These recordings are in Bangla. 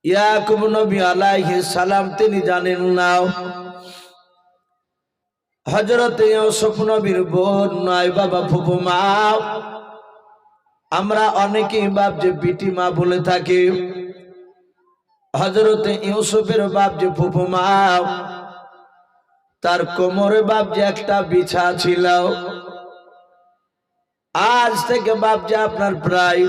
ইয়াকুব নবী আলাইহিস সালাম তিনি জানেন না হযরত ইউসুফ নবীর বোন নয় বাবা ফুফু মা। আমরা অনেকেই বাপ যে বিটি মা বলে থাকি। হযরত ইউসুফের বাপ যে ফুফু মা, তার কোমরে বাপ যে একটা বিছা ছিল। আজ থেকে বাপ যে আপনার প্রায়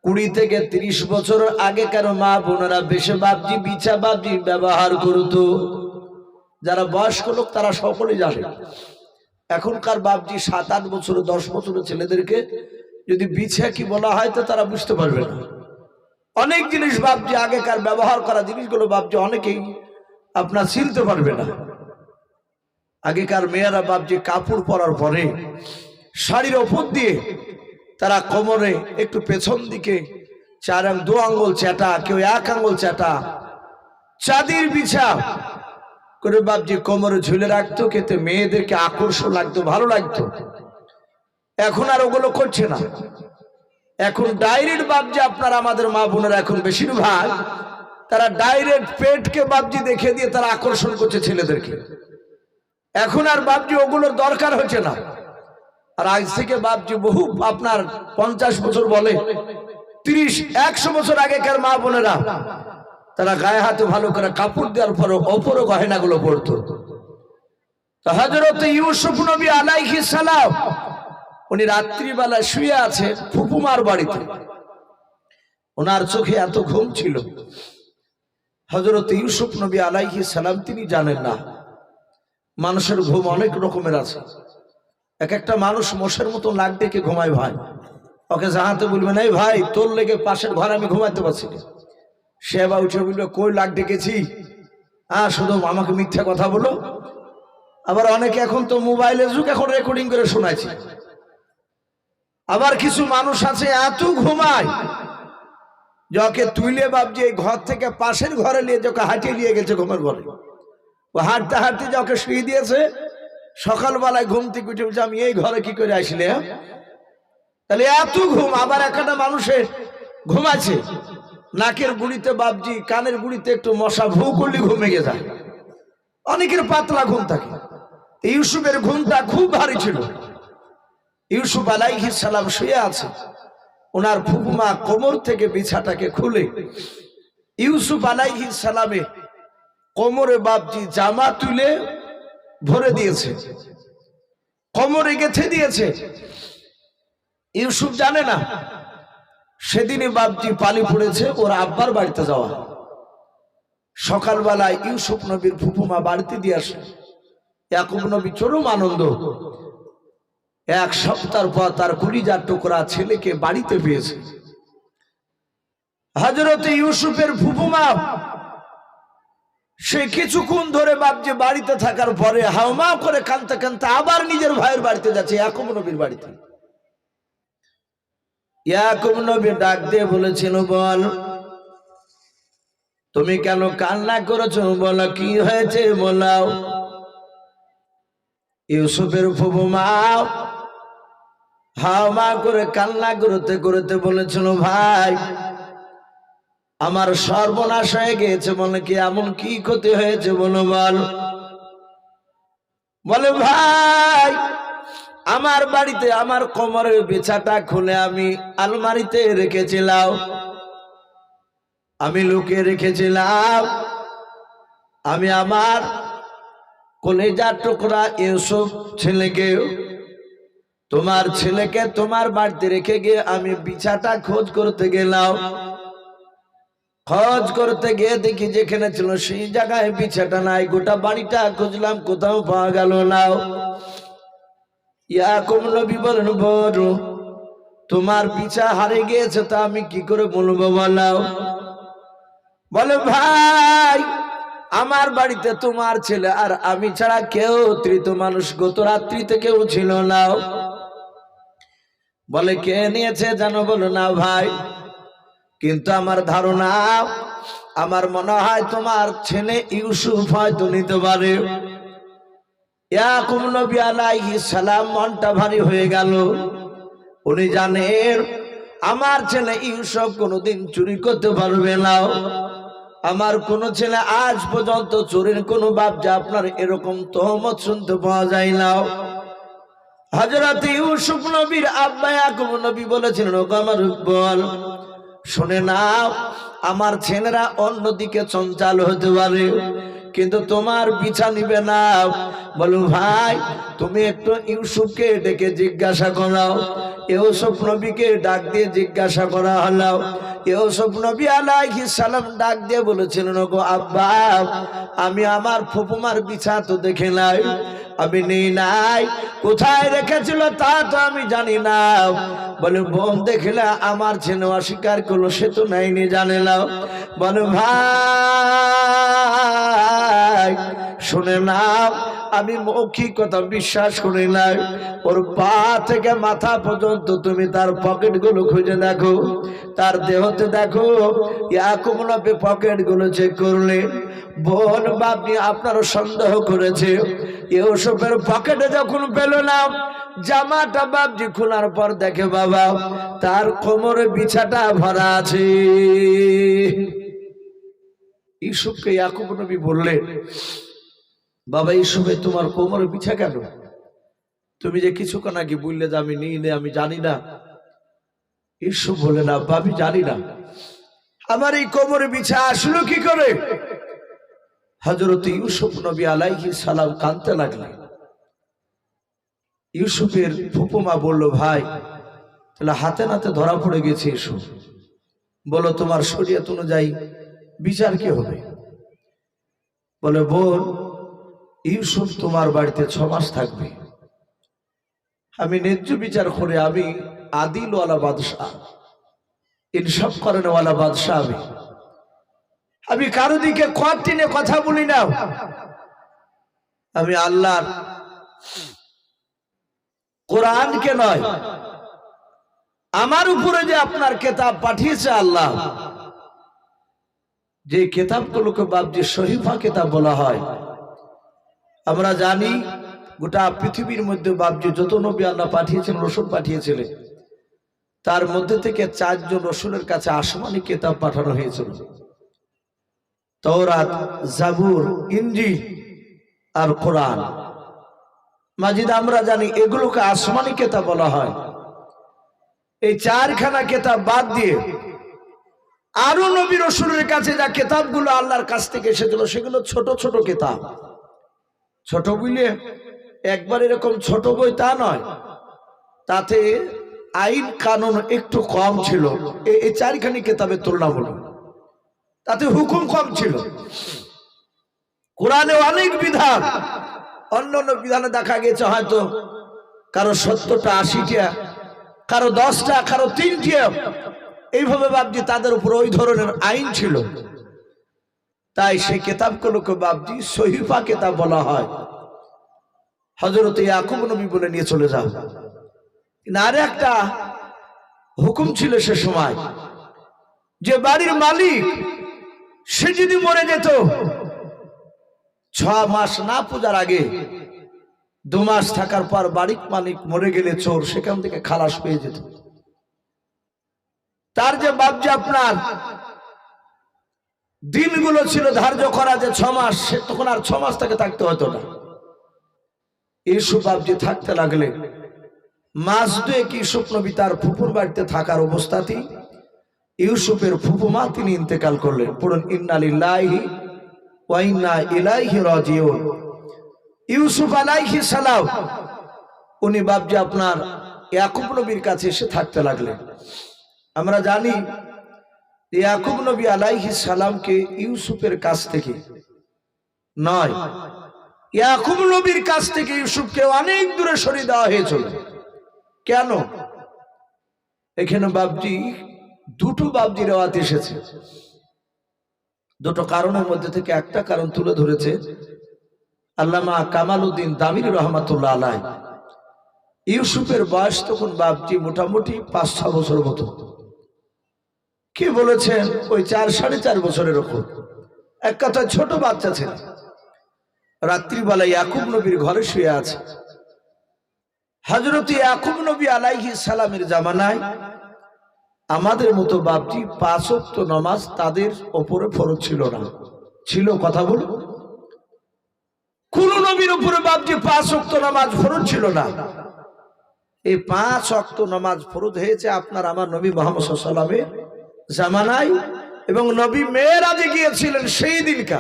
20 থেকে 30 বছর আগেকার মা বোনেরা বেশি বাপজি বিছা বাপজি ব্যবহার করতো। যারা বয়স্ক লোক তারা সকলে জানে। এখনকার বাপজি 7-8 বছর 10 বছরের ছেলেদেরকে যদি বিছা কি বলা হয় তো তারা বুঝতে পারবে না। অনেক জিনিস বাপজি আগেকার ব্যবহার করা জিনিসগুলো বাপজি অনেকেই আপনার চিনতে পারবে না। আগেকার মেয়েরা বাপজি কাপড় পরার পরে শাড়ির ওপর দিয়ে তারা কোমরে একটু পেছন দিকে 2 আঙ্গুল চাটা, কেউ 1 আঙ্গুল চাটা চাঁদির বিছা করে বাপজি কোমরে ঝুলে রাখতো, খেতে মেয়েদেরকে আকর্ষণ লাগতো, ভালো লাগতো। এখন আর ওগুলো করছে না। এখন ডাইরেক্ট বাপজি আপনার আমাদের মা বোনেরা এখন বেশিরভাগ তারা ডাইরেক্ট পেটকে বাপজি দেখে দিয়ে তারা আকর্ষণ করছে ছেলেদেরকে। এখন আর বাপজি ওগুলোর দরকার হচ্ছে না। আর আজ থেকে বাপজি বহু আপনার 50 বছর বলে 30-100 বছর আগেকার মা বোনেরা তারা গায়ে হাতে ভালো করে কাপড় দেওয়ার পরে ওপরও গহনাগুলো পড়তো। তো হযরত ইউসুফ নবী আলাইহিস সালাম উনি রাত্রিবেলা শুয়ে আছে ফুফুমার বাড়িতে। ওনার চোখে এত ঘুম ছিল। হযরত ইউসুফ নবী আলাইহিস সালাম তিনি জানেন না মানুষের ঘুম অনেক রকমের আছে। এক একটা মানুষ মশার মতো নাক ডেকে ঘুমায় ভাই। ওকে জাহাতে বলবেন এই ভাই তোর লেগে পাশের ঘরে আমি ঘুমাতে পারছি না। সে বা উঠে বলবে কই লাগ ডেকেছি, শুধু আমাকে মিথ্যা কথা বলো। আবার অনেকে এখন তো মোবাইলের যুগ, এখন রেকর্ডিং করে শোনাইছে। আবার কিছু মানুষ আছে এত ঘুমায় যাকে তুইলে বাপজি এই ঘর থেকে পাশের ঘরে নিয়ে যাকে হাঁটিয়ে নিয়ে গেছে ঘুমের ঘরে। ও হাঁটতে হাঁটতে যাকে শুয়ে দিয়েছে, সকালবেলায় ঘুম থেকে উঠে বলছে আমি এই ঘরে কি করে আসলে। তাহলে এত ঘুম। আবার একটা মানুষের ঘুমাচ্ছে নাকের গুড়িতে বাপজি কানের গুড়িতে একটু মশা ভু করলে ঘুমে গিয়ে যায়। অনেকের পাতলা ঘুম থাকে। ইউসুফের ঘুমটা খুব ভারী ছিল। ইউসুফ আলাইহিস সালাম শুয়ে আছে, ওনার ফুফুমা কোমর থেকে বিছাটাকে খুলে ইউসুফ আলাইহিস সালামের কোমরে বাপজি জামা তুলে ভরে দিয়েছে, কোমরে গেঁথে দিয়েছে। ইউসুফ জানে না সেদিনই বাপজি পালি পড়েছে ওর আব্বার বাড়িতে যাওয়া। সকালবেলায় ইউসুফ নবীর ফুফুমা বাড়িতে দিয়ে আসে। ইয়াকুব নবী চরম আনন্দ। 1 সপ্তাহ পর তার কলিজার টুকরা ছেলেকে বাড়িতে পেয়েছে। হযরত ইউসুফের ফুফুমা সে কিছুক্ষণ ধরে বাপজি বাড়িতে থাকার পরে হাওমা করে কাঁদতে কাঁদতে আবার নিজের ভাইয়ের বাড়িতে যাচ্ছে, ইয়াকুব নবীর বাড়িতে। ইয়াকুব নবী ডাক দিয়ে বলেছিল বল তুমি কেন কান্না করেছো, বলো কি হয়েছে বলাও। ইউসুফের ফুফুমা হাওমা করে কান্না করতে করতে বলেছিল ভাই আমার সর্বনাশ হয়ে গেছে। বলে কি এমন কি ক্ষতি হয়েছে বলো বল। বলে ভাই আমার বাড়িতে আমার কোমরের বিছাটা খুলে আমি আলমারিতে রেখেছিলাম, আমি লুকিয়ে রেখেছিলাম। আমি আমার কলিজার টুকরা ইউসুফ ছেলেকে তোমার ছেলেকে তোমার বাড়িতে রেখে গিয়ে আমি বিছাটা খোঁজ করতে গেলাম। খোঁজ করতে গিয়ে দেখি যেখানে ছিল সেই জায়গায় বিছাটা নাই। গোটা বাড়িটা খুঁজলাম, কোথাও পাওয়া গেল না। ইয়াকুব নবী বলেন বড় তোমার বিছা হারিয়ে গিয়েছে তা আমি কি করে বলবো বলাও। বলে ভাই আমার বাড়িতে তোমার ছেলে আর আমি ছাড়া কেউ তৃতীয় মানুষ গত রাত্রিতে কেউ ছিল না। বলে কে নিয়েছে জানো, বলো না ভাই, কিন্তু আমার ধারণা আমার মনে হয় তোমার ছেলে ইউসুফ হয়তো নিতে পারে। ইয়াকুব নবী আলাইহিস সালাম মনটা ভারী হয়ে গেল। উনি জানেন আমার ছেলে ইউসুফ কোনোদিন চুরি করতে পারবে না। আমার কোন ছেলে আজ পর্যন্ত চোরের কোনো বাপজা আপনার এরকম তহমত শুনতে পাওয়া যায় না। হযরত ইউসুফ নবীর আব্বা ইয়াকুব নবী বলেছিলেন, ওগো আমার বল শুনে নাও, আমার ছেলেরা অন্যদিকে চঞ্চল হতে পারে কিন্তু তোমার পিছা নিবে না। বলো ভাই তুমি একটু ইউসুফকে ডেকে জিজ্ঞাসা করাও। ইউসুফ নবীকে ডাক দিয়ে জিজ্ঞাসা করা হলো। ইউসুফ নবী আলাইহিস সালাম ডাক দিয়ে বলেছিলেন, ওগো আব্বা আমি আমার ফুফুমার বিছা তো দেখে নাই, আমি নেই নাই, কোথায় রেখেছিল তা তো আমি জানি না। বলে বোন দেখলে আমার ছেলে অস্বীকার করলো, সে তো নাইনি জানে না। বলে ভাই শুনে নাও, আমি মৌখিক কথা বিশ্বাস করি না। ওর পা থেকে মাথা পর্যন্ত তুমি তার পকেট গুলো খুঁজে দেখো, তার দেহতে দেখো। ইয়াকুব নবী পকেট গুলো চেক করলে বোন বাপনি আপনারও সন্দেহ করেছে। ইউসুফের পকেটে যখন পেল না জামাটা বাপজি খোলার পর দেখে বাবা তার কোমরে বিছাটা ভরা আছে। ইউসুফকে ইয়াকুব নবী বললেন, বাবা ইউসুফে তোমার কোমরে বিছা কেন? তুমি যে কিছুক্ষণ আগে বললে যে আমি নিই নে, আমি জানি না। ইউসুফ বললেন, আব্বা আমি জানি না, আমার এই কোমরে বিছা আসলো কি করে? হযরত ইউসুফ নবী আলাইহিস সালাম কাঁদতে লাগলেন। ইউসুফের ফুপুমা বলল, ভাই তাহলে হাতে নাতে ধরা পড়ে গেছে ইউসুফ, বলো তোমার শরীয়ত অনুযায়ী বিচার কি হবে? বলে বোন ইউসুফ তোমার বাড়িতে 6 মাস থাকবে। আমি ন্যায্য বিচার করে, আমি আদিল ওয়ালা বাদশাহ, ইনসাফ করেন ওয়ালা বাদশাহ, আমি কারো দিকে খত টিনে কথা বলি না। আমি আল্লাহর কোরআনকে নয়, আমার উপরে যে আপনার কিতাব পাঠিয়েছে আল্লাহ, যে কিতাবগুলোকে বাপজি শরীফা কিতাব বলা হয়। আমরা জানি গোটা পৃথিবীর মধ্যে বাপজি যত নবী আল্লাহ পাঠিয়েছেন, রসুল পাঠিয়েছিলেন, তার মধ্যে থেকে 4 জন রসুলের কাছে আসমানি কিতাব পাঠানো হয়েছিল, তাওরাত, জাবুর, ইনজিল আর কোরআন মাজিদ। আমরা জানি এগুলোকে আসমানি কিতাব বলা হয়। এই 4খানা কিতাব বাদ দিয়ে আরো নবী রসুলের কাছে যা কিতাবগুলো আল্লাহর কাছ থেকে এসেছিল সেগুলো ছোট ছোট কিতাব। ছোট বইলে একবার এরকম ছোট বই তা নয়, তাতে আইন কানুন একটু কম ছিল এই 4খানি কিতাবের তুলনামূলক, তাতে হুকুম কম ছিল। কোরআনে অনেক বিধান, অন্যান্য বিধানে দেখা গেছে হয়তো কারো 70টা 80টা, কারো 10টা, কারো 3টা, এইভাবে বাপজি তাদের উপর ওই ধরনের আইন ছিল। তাই সেই কিতাবগুলোকে বাপজি সহিফা কিতাব বলা হয়। হযরত ইয়াকুব নবী বলে নিয়ে চলে যাও। আর একটা হুকুম ছিল সে সময়, যে বাড়ির মালিক সে যদি মরে যেত 6 মাস না পূজার আগে, 2 মাস থাকার পর বাড়ির মালিক মরে গেলে চোর সেখান থেকে খালাস পেয়ে যেত। তার যে বাপজি আপনার দিনগুলো ছিল ধার্য করা যে 6 মাস, সে তখন আর 6 মাস তাকে থাকতে হতো না। ইউসুফ বাপজি থাকতে লাগলে মাস 2 ইউসুফ নবী তার ফুপুর বাড়িতে থাকার অবস্থাতেই ইউসুফের ফুপুমা তিনি ইন্তেকাল করলেন। পড়ুন ইন্না লিল্লাহি ওয়া ইন্না ইলাইহি রাজিউন। ইউসুফ আলাইহিস সালাম উনি বাপজি আপনার ইয়াকুব নবীর কাছে এসে থাকতে লাগলেন। আমরা জানি ইয়াকুব নবী আলাইহিস সালামকে ইউসুফের কাছ থেকে নয়, ইয়াকুব নবীর কাছ থেকে ইউসুফকে অনেক দূরে সরিয়ে দেওয়া হয়েছিল। কেন? এখানে বাপজি দুটো বাপজি রেওয়াত এসেছে। দুটো কারণের মধ্যে থেকে একটা কারণ তুলে ধরেছে আল্লামা কামালউদ্দিন দামির রহমাতুল্লাহ আলাইহি। ইউসুফের বয়স তখন বাপজি মোটামুটি 5-6 বছর মতো। কি বলেছেন? ওই 4-4.5 বছরের ওপর। এক কথা ছোট বাচ্চা ছিল। রাত্রিবেলা ইয়াকুব নবীর ঘরে শুয়ে আছে। হযরত ইয়াকুব নবী আলাইহিস সালামের জামানায় আমাদের মতো বাপজি 5 ওয়াক্ত নামাজ তাদের ওপরে ফরজ ছিল না। ছিল? কথা বলুন। কোন নবীর উপরে বাপজি 5 ওয়াক্ত নামাজ ফরজ ছিল না। এই 5 ওয়াক্ত নামাজ ফরজ হয়েছে আপনার আমার নবী মুহাম্মদ সাল্লাল্লাহু আলাইহি ওয়াসাল্লামের জামানায়, এবং নবী মেরাজে গিয়েছিলেন সেই দিনকা,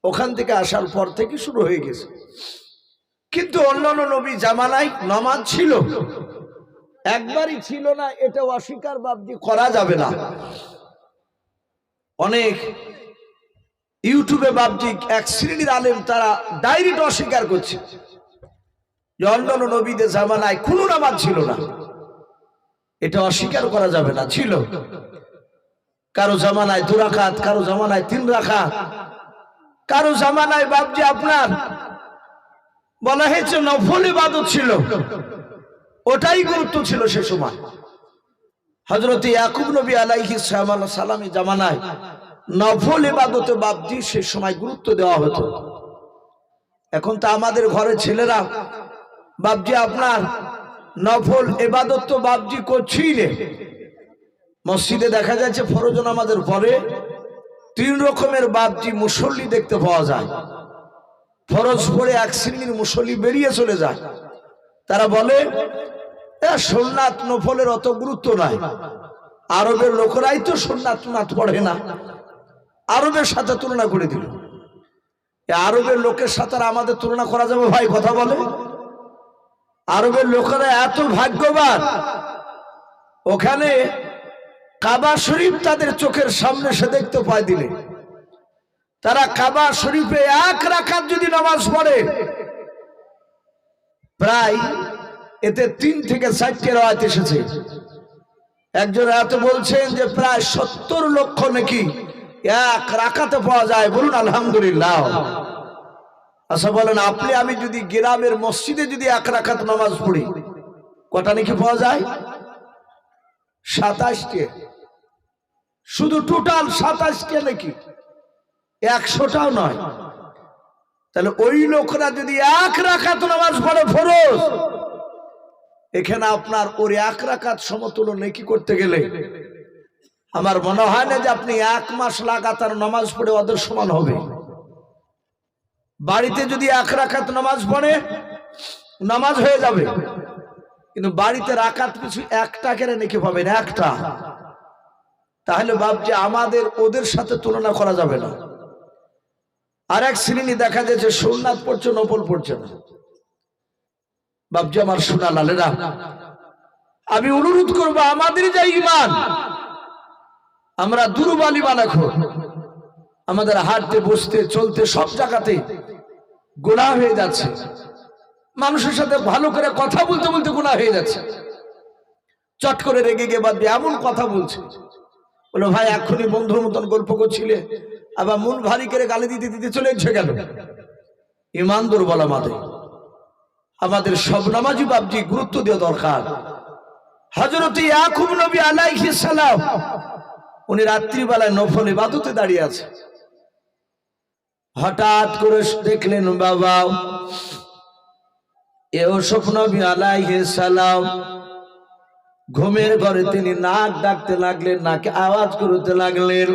ওখান থেকে আসার পর থেকে শুরু হয়ে গেছে। কিন্তু অন্যান্য নবী জামানায় নামাজ ছিল, একবারই ছিল না, এটা অস্বীকার বাপজি করা যাবে না। অনেক ইউটিউবে বাপজি এক শ্রেণীর আলেম তারা ডাইরেক্ট অস্বীকার করছে যে অন্যান্য নবীদের জামানায় কোনো নামাজ ছিল না। এটা অস্বীকার করা যাবে না, ছিল। কারো জামানায় 2 রাকাত, কারো জামানায় 3 রাকাত, কারো জামানায় বাপজি আপনার বলা হয়েছে নফল ইবাদত ছিল, ওটাই গুরুত্ব ছিল সে সময়। হযরত ইয়াকুব নবী আলাইহিস সালামের জামানায় নফল ইবাদতে বাপজি সে সময় গুরুত্ব দেওয়া হতো। এখন তো আমাদের ঘরে ছেলেরা বাপজি আপনার নফল ইবাদত তো বাপজি করছেই না। মসজিদে দেখা যাচ্ছে ফরজ নামাজের পরে 3 রকমের বাপজি মুসল্লি দেখতে পাওয়া যায়। ফরজ পড়ে এক শ্রেণীর মুসল্লি বেরিয়ে চলে যায়, তারা বলে সুন্নাত নফলের অত গুরুত্ব নাই, আরবের লোকেরাই তো সুন্নাত নাত পড়ে না। আরবের সাথে তুলনা করে দিল। আরবের লোকের সাথে আমাদের তুলনা করা যাবে ভাই? কথা বলে। আরবের লোকেরা এত ভাগ্যবান, ওখানে কাবা শরীফ তাদের চোখের সামনে সে দেখতে পায় দিলে, তারা কাবা শরীফে 1 রাকাত যদি নামাজ পড়ে, প্রায় এতে 3 থেকে 4টি রাওয়াত এসেছে। একজন এত বলছেন যে প্রায় 70 লক্ষ নাকি 1 রাকাতে পাওয়া যায়। বলুন আলহামদুলিল্লাহ। আচ্ছা বলেন, আপনি আমি যদি গ্রামের মসজিদে যদি 1 রাকাত নামাজ পড়ি, কটা নাকি পাওয়া যায়? 27টি। শুধু টোটাল 27টি নাকি, 100টাও নয়। তাহলে ওই লোকরা যদি 1 রাকাত নামাজ পড়ে ফরজ, এখানে আপনার ওর 1 রাকাত সমতুল্য নেকি করতে গেলে আমার মনে হয় না যে আপনি 1 মাস লাগাতার নামাজ পড়ে ওদের সমান হবে। বাড়িতে যদি 1 রাকাত নামাজ পড়ে নামাজ হয়ে যাবে, কিন্তু বাড়িতে রাকাত পিছু 1টা করে নেকি পাবেন, 1টা। তাহলে বাপজি আমাদের ওদের সাথে তুলনা করা যাবে না। আর এক শ্রেণী দেখা যাচ্ছে সুন্নাত পড়ছে, নফল পড়ছে না। বাপজি আমার সোনা লালেরা, আমি অনুরোধ করবো আমাদের যে ঈমান, আমরা দুর্বল ঈমান। এখন আমাদের হাঁটতে বসতে চলতে সব জায়গাতে গুনাহ হয়ে যাচ্ছে। মানুষের সাথে ভালো করে কথা বলতে বলতে গুনাহ হয়ে যাচ্ছে। চট করে রেগে গিয়ে বাপজি এমন কথা বলছে, বলো ভাই এখনই বন্ধুর মতন গল্প করছিলে, আবার মন ভারী করে গালি দিতে দিতে চলে গেল। ঈমান দুর্বল আমাদের সব নামাজি বাপজি গুরুত্ব দেওয়া দরকার। হযরত ইয়াকুব নবী আলাইহিস সালাম উনি রাত্রিবেলায় নফল ইবাদতে দাঁড়িয়ে আছে। হঠাৎ করে দেখলেন বাবা ইউসুফ নবী আলাইহিস সালাম ঘুমের ঘরে তিনি নাক ডাকতে লাগলেন, নাকে আওয়াজ করতে লাগলেন।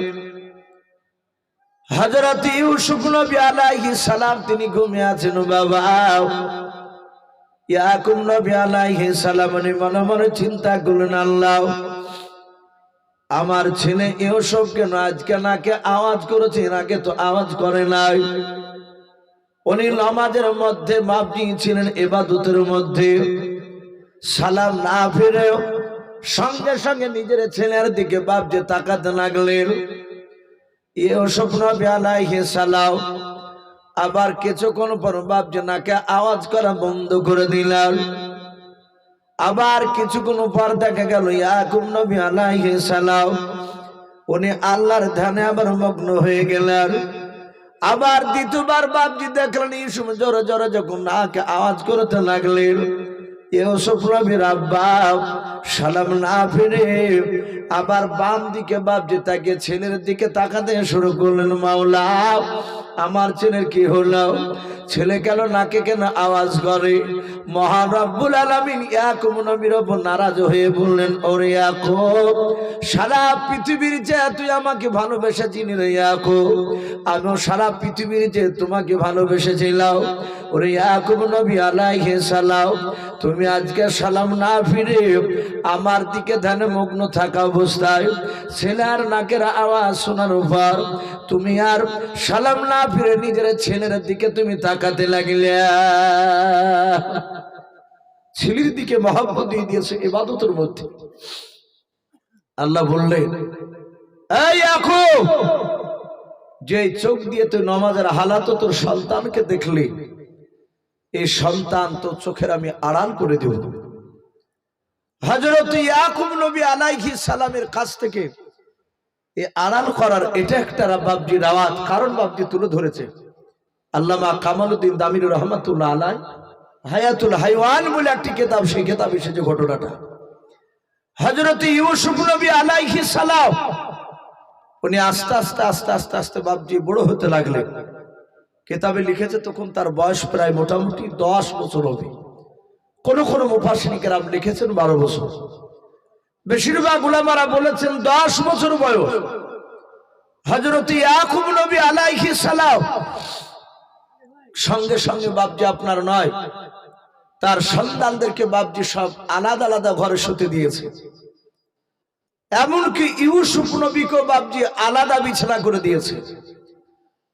হযরত ইউসুফ নবী আলাইহিস সালাম তিনি ঘুমিয়ে আছেন। বাবা ইয়াকুব নবী আলাইহিস সালাম মনে মনে চিন্তা করলেন, আল্লাহ আমার ছেলে ইউসুফ কেন আজকে নাকে আওয়াজ করেছে, নাকে তো আওয়াজ করে নাই। উনি নামাজের মধ্যে মাপ দিয়েছিলেন, ইবাদতের মধ্যে। সালাম না ফিরে সঙ্গে সঙ্গে নিজের ছেলের দিকে বাপ যে তাকাতে লাগলেন। ইউসুফ নবী আলাইহিস সালাম আবার কিছুক্ষণ পর বাপ যে নাকে আওয়াজ করা বন্ধ করে দিলেন। আবার কিছুক্ষণ পর দেখা গেল ইয়াকুব নবী আলাইহিস সালাম উনি আল্লাহর ধ্যানে আবার মগ্ন হয়ে গেলেন। আবার দ্বিতীয়বার বাপজি দেখলেন ইউসুফ জোরে জোরে যখন নাকে আওয়াজ করতে লাগলেন। ইউসুফ নবীর আব্বা সালাম না ফিরে আবার বাম দিকে বাপজি তাকে ছেলের দিকে তাকাতে শুরু করলেন, মাওলা আমার ছেলের কি হলো, ছেলে কেন নাকে কেন আওয়াজ করে? মহান রব্বুল আলামিন ইয়াকুব নবীর উপর নারাজ হয়ে বললেন, ওরে ইয়াকুব, সারা পৃথিবীর যে তুই আমাকে ভালোবেসেছিস রে ইয়াকুব, আমি সারা পৃথিবীর যে তোমাকে ভালোবেসেছিলাম। ওরে ইয়াকুব নবী আলাইহিস সালাম, তুমি আজকে সালাম না ফিরে আমার দিকে ধ্যানে মগ্ন থাকা অবস্থায় ছেলের নাকের আওয়াজ শোনার পর তুমি আর সালাম না ফিরে নিজের ছেলের দিকে তুমি তাকাতে লাগলে। ছেলের দিকে মহব্বত দিয়ে দিয়েছে ইবাদতের মধ্যে। আল্লাহ বললেন, এই ইয়াকুব, যে চোখ দিয়ে তুই নামাজের হালাত তোর সন্তানকে দেখলি, এই সন্তান তোর চোখের আমি আড়াল করে দেব। হযরত ইয়াকুব নবী আলাইহিস সালামের কাছ থেকে এই আড়াল করার এটা একটা বাবজি রাওয়াত, কারণ বাবজি তুলে ধরেছে আল্লামা কামালউদ্দিন দামির রহমাতুল্লাহ আলাইহি হায়াতুল হাইওয়ান বলে একটি কিতাব, সেই কিতাবে এসেছে ঘটনাটা। হযরত ইউসুফ নবী আলাইহিস সালাম উনি আস্তে আস্তে আস্তে আস্তে আস্তে বাবজি বড় হতে লাগলেন। কিতাবে লিখেছে তখন তার বয়স প্রায় মোটামুটি 10 বছর হবে। কোন কোন মুফাসসিরিন কেরাম লিখেছেন 12 বছর, বেশিরভাগ উলামারা বলেছেন 10 বছর বয়স। হযরত ইয়াকুব নবী আলাইহিস সালাম সঙ্গে সঙ্গে বাবজি আপনার নয়, তার সন্তানদেরকে বাবজি সব আলাদা আলাদা ঘরে শুতে দিয়েছে। এমনকি ইউসুফ নবীকেও বাবজি আলাদা বিছানা করে দিয়েছে,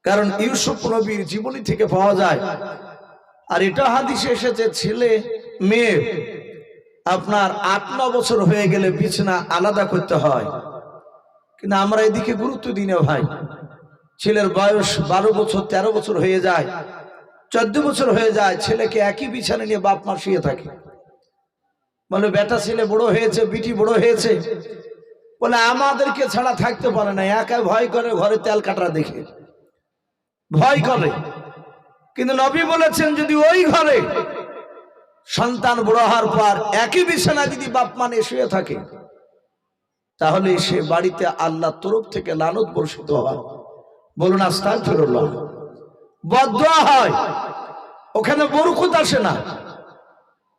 কারণ ইউসুফ নবীর জীবনী থেকে পাওয়া যায়, আর এটা হাদিসে এসেছে, ছেলে মেয়ে আপনার 8-9 বছর হয়ে গেলে বিছানা আলাদা করতে হয়। কিন্তু আমরা এদিকে গুরুত্ব দিই না ভাই। ছেলের বয়স 12 বছর 13 বছর হয়ে যায়, 14 বছর হয়ে যায়, ছেলেকে একই বিছানা নিয়ে বাপ মা শুয়ে থাকে। বলে বেটা ছেলে বড় হয়েছে, বিটি বড় হয়েছে, বলে আমাদেরকে ছাড়া থাকতে পারে না, একা ভয় করে, ঘরে তেল কাটা দেখে ভয় করে। কিন্তু নবী বলেছেন যদি ওই ঘরে সন্তান বড় হওয়ার পর একই বিছানা যদি বাপ মা নিয়ে শুয়ে থাকে, তাহলে সে বাড়িতে আল্লাহর তরফ থেকে লানত বর্ষিত হয়। বলুন আস্তাগফিরুল্লাহ। বদদুয়া হয়, ওখানে বরকত আসে না।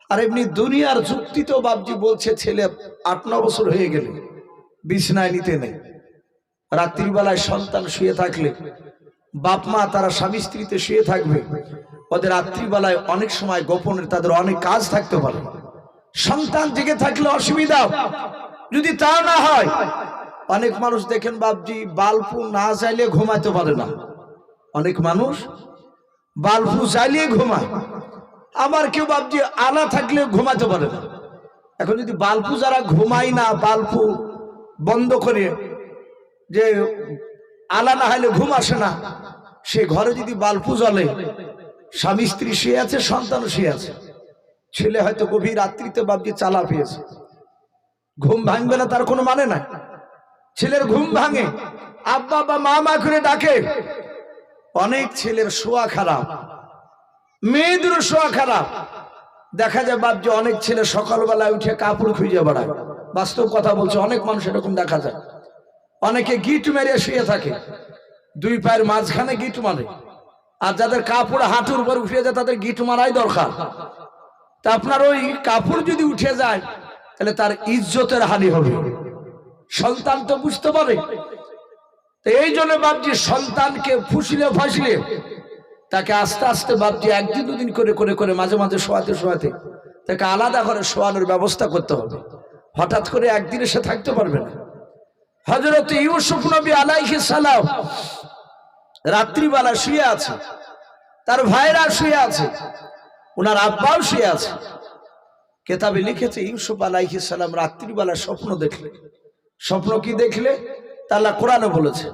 আর এমনি দুনিয়ার যুক্তিতেও বাপজি বলছে ছেলে 8-9 বছর হয়ে গেলে বিছানায় নিতে নেই। রাত্রির বেলায় সন্তান শুয়ে থাকলে বাপ মা তারা স্বামী স্ত্রীতে শুয়ে থাকবে, ওদের রাত্রিবেলায় অনেক সময় গোপনে তাদের অনেক কাজ থাকতে পারে। সন্তান জেগে থাকলে অসুবিধা, যদি তা না হয় অনেক মানুষ দেখেন বাপজি বাল্বু না জ্বালিয়ে ঘুমাতে পারে না। অনেক মানুষ বাল্বু জ্বালিয়ে ঘুমায়, আবার কেউ বাপজি আলা থাকলে ঘুমাতে পারে না। এখন যদি বাল্বু যারা ঘুমায় না, বাল্বু বন্ধ করে, যে আলা না হলে ঘুম আসে না, সে ঘরে যদি বাল্বু জ্বলে, স্বামী স্ত্রী শুয়ে আছে, সন্তান শুয়ে আছে, ছেলে হয়তো গভীর রাত্রিতে বাপজি চালা পেয়েছে, ঘুম ভাঙবে না তার কোনো মানে নাই। ছেলের ঘুম ভাঙে, আব্বা বা মা মা করে ডাকে। অনেক ছেলের শোয়া খারাপ, মেয়েদেরও শোয়া খারাপ। দেখা যায় বাপজি অনেক ছেলে সকালবেলায় উঠে কাপড় খুঁজে বেড়ায়। বাস্তব কথা বলছে, অনেক মানুষ এরকম দেখা যায়। অনেকে গিট মেরে শুয়ে থাকে, 2 পায়ের মাঝখানে গিট মারে। আর যাদের কাপড় হাঁটুর উপর উঠে যায় তাদের গিট মারাই দরকার। তা আপনার ওই কাপড় যদি উঠে যায় তাহলে তার ইজ্জতের হানি হবে। সন্তান তো বুঝতে পারে, তো এই জন্য বাপজি সন্তানকে ফুসলে ফাসলে তাকে আস্তে আস্তে বাপজি 1-2 দিন করে করে করে মাঝে মাঝে শোয়াতে শোয়াতে তাকে আলাদা করে শোয়ানোর ব্যবস্থা করতে হবে। হঠাৎ করে একদিনে সে থাকতে পারবে না। হযরত ইউসুফ নবী আলাইহিস সালাম রাত্রিবেলা শুয়ে আছে, তার ভাইরা শুয়ে আছে, ওনার আব্বাও শুয়ে আছে। কিতাবে লিখেছে ইউসুফ আলাইহিস সালাম রাত্রিবেলা স্বপ্ন দেখলেন। স্বপ্ন কি দেখলে তা আল্লাহ কোরআনে বলেছে।